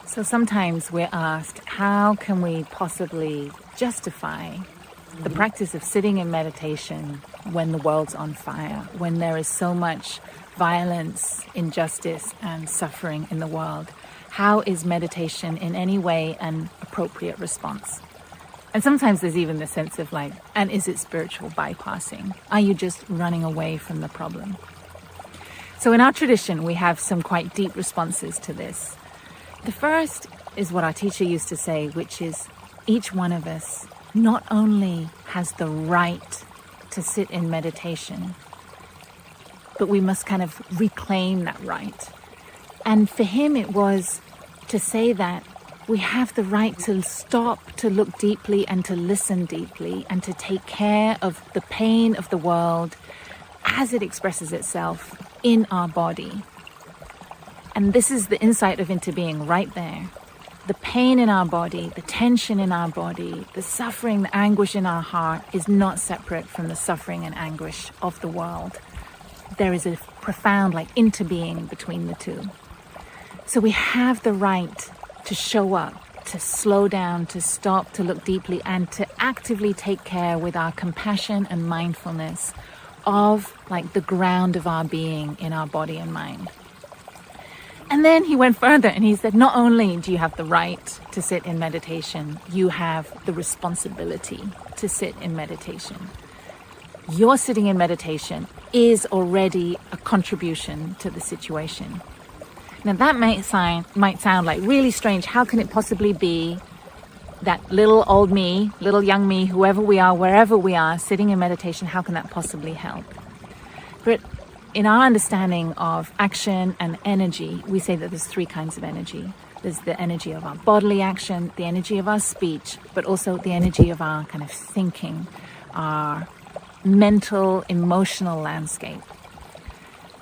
So sometimes we're asked, how can we possibly justify the practice of sitting in meditation when the world's on fire, when there is so much violence, injustice, and suffering in the world? How is meditation in any way an appropriate response? And sometimes there's even the sense of like, and is it spiritual bypassing? Are you just running away from the problem? So in our tradition, we have some quite deep responses to this. The first is what our teacher used to say, which is each one of us not only has the right to sit in meditation, but we must kind of reclaim that right. And for him, it was to say that we have the right to stop, to look deeply and to listen deeply and to take care of the pain of the world as it expresses itself in our body. And this is the insight of into being right there. The pain in our body, the tension in our body, the suffering, the anguish in our heart is not separate from the suffering and anguish of the world. There is a profound interbeing between the two. So we have the right to show up, to slow down, to stop, to look deeply, and to actively take care with our compassion and mindfulness of the ground of our being in our body and mind. And then he went further and he said, not only do you have the right to sit in meditation, you have the responsibility to sit in meditation. Your sitting in meditation is already a contribution to the situation. Now that might sound like really strange. How can it possibly be that little old me, little young me, whoever we are, wherever we are, sitting in meditation, how can that possibly help? But in our understanding of action and energy, we say that there's three kinds of energy. There's the energy of our bodily action, the energy of our speech, but also the energy of our kind of thinking, our mental, emotional landscape.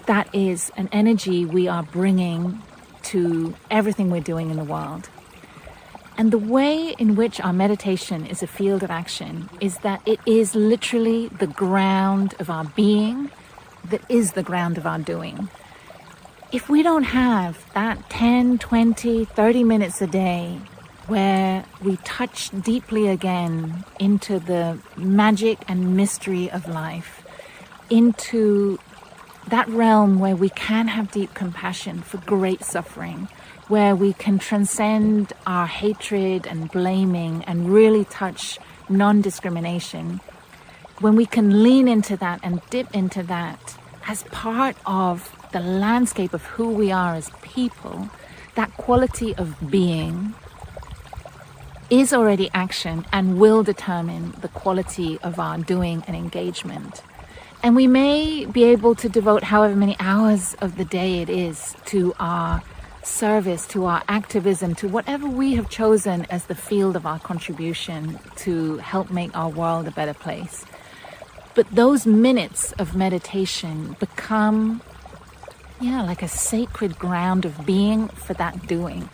That is an energy we are bringing to everything we're doing in the world. And the way in which our meditation is a field of action is that it is literally the ground of our being that is the ground of our doing. If we don't have that 10, 20, 30 minutes a day where we touch deeply again into the magic and mystery of life, into that realm where we can have deep compassion for great suffering, where we can transcend our hatred and blaming and really touch non-discrimination, when we can lean into that and dip into that as part of the landscape of who we are as people, that quality of being is already action and will determine the quality of our doing and engagement. And we may be able to devote however many hours of the day it is to our service, to our activism, to whatever we have chosen as the field of our contribution to help make our world a better place. But those minutes of meditation become, like a sacred ground of being for that doing.